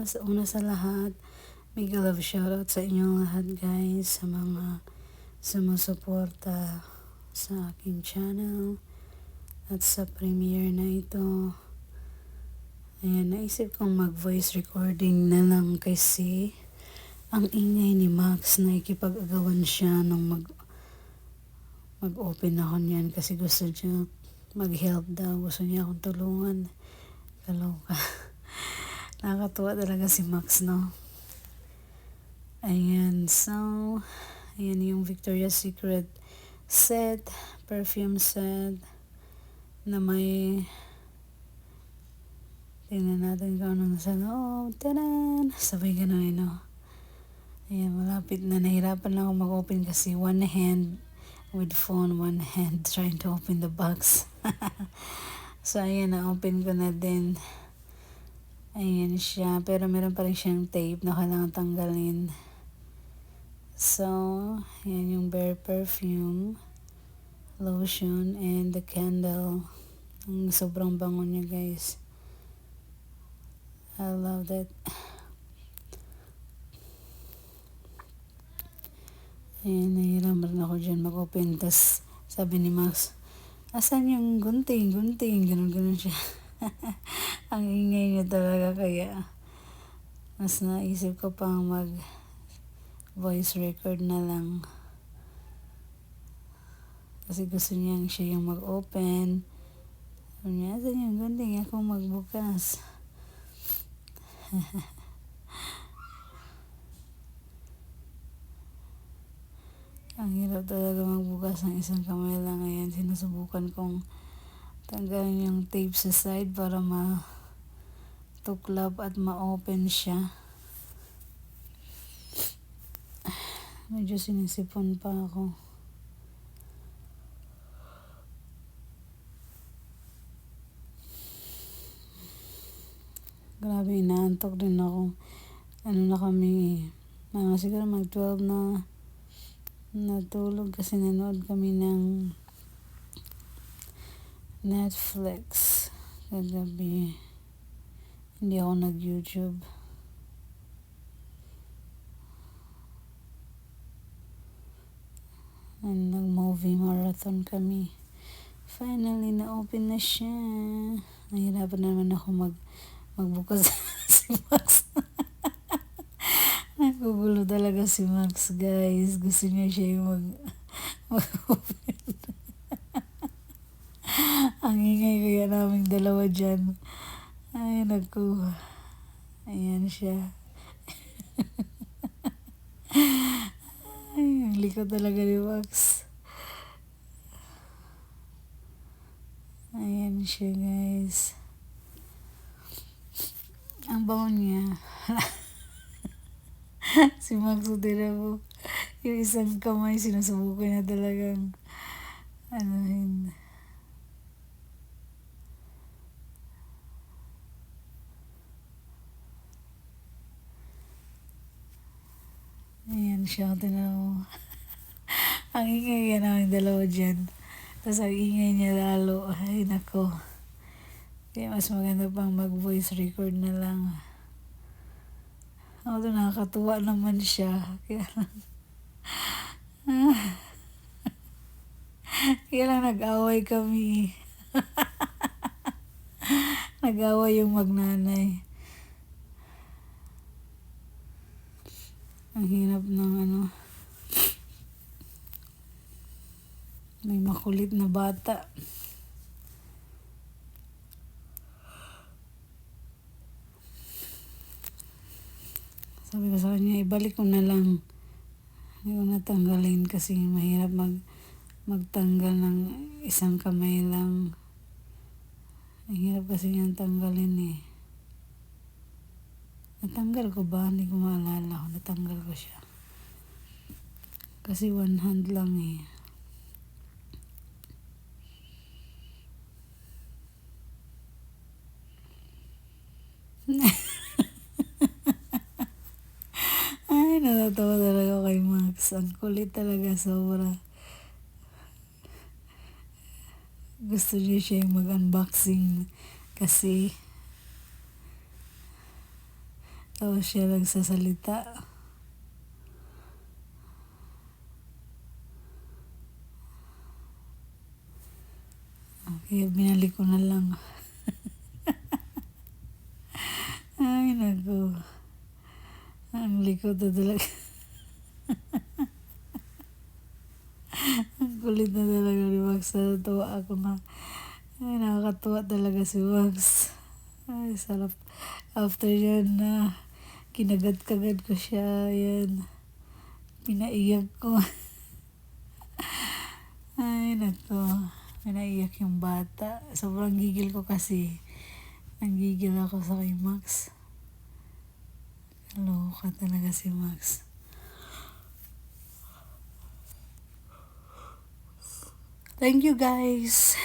Sa una sa lahat, mega love shoutout sa inyong lahat guys, sa mga sumusuporta sa aking channel at sa premiere na ito. Ayan, naisip kong mag voice recording na lang kasi ang ingay ni Max na ikipag-agawan siya nung mag-open ako niyan kasi gusto niya mag-help daw, gusto niya akong tulungan. Kaloka. Nakakatuwa talaga si Max, no? Ayan, so ayan yung Victoria's Secret set, perfume set na may, tingnan natin kung ano nasa loob. Tadan! Sabay ganun, no? Ayan, malapit na. Nahirapan na ako mag-open kasi one hand with phone, one hand trying to open the box. So ayan, na-open ko na din. Ayan siya, pero meron pa rin siyang tape na kailangan tanggalin. So ayan yung bare perfume, lotion, and the candle. Ang sobrang bango niya guys. I love that. Ayan, nahihirapan ako dyan mag-open. Tas sabi ni Max, asan yung gunting? Ganun siya. Ang ingay niya talaga, kaya mas naisip ko pang mag voice record na lang. Kasi gusto niya siya yung mag-open. Sabi niya, asan yung gunting? Ako magbukas. Ang hirap talaga magbukas ng isang kamay lang. Ayan, sinusubukan kong tanggalin yung tape sa side para matuklap at ma-open siya. Medyo sinisipon pa ako. Grabe, inaantok din ako. Ano na kami, siguro mag-12 na natulog kasi nanood kami ng Netflix kagabi. Hindi ako nag-YouTube. And nag-movie marathon kami. Finally, na-open na siya. Nahirapan naman ako magbukas si Max. Nagugulo talaga si Max, guys. Gusto niya siya yung mag-open. Ang ingay kaya naming dalawa dyan. Ay, naku. Ayan siya. Ay, ang likod talaga ni Max. Ayan siya, guys. Ang bango niya. Si Max din ako. Yung isang kamay, sinusubukan niya talagang anuhin. Ayan siya, tinaw. Ang ingay yan namin dalawa dyan. Tapos ang ingay niya lalo. Ay, nako. Kaya mas maganda pang mag-voice record na lang. Although nakakatuwa naman siya. Kaya lang nag-away kami. Nag-away yung magnanay. Ang hirap ng may makulit na bata. Sabi ko sa kanya, ibalik ko na lang. Hindi ko natanggalin kasi mahirap magtanggal ng isang kamay lang. Ang hirap kasi niyang tanggalin eh. Natanggal ko ba? Hindi ko maalala kung natanggal ko siya. Kasi one hand lang eh. Ay, natatawa talaga kay Max. Ang kulit talaga, sobra. Gusto niya siya yung mag-unboxing kasi Tapos siya nagsasalita. Kaya binalik ko na lang. Ay, naku. Ang likod na talaga. Ang kulit na talaga ni Max. Natuwa ako na. Ay, nakakatuwa talaga si Max. Ay, sarap. After yan na kinagat-kagat ko siya. Yan. Pinaiyak ko. Ay, naku. Pinaiyak yung bata. Sobrang gigil ko kasi. Nanggigil ako sa kay Max. Kaloka talaga si Max. Thank you guys.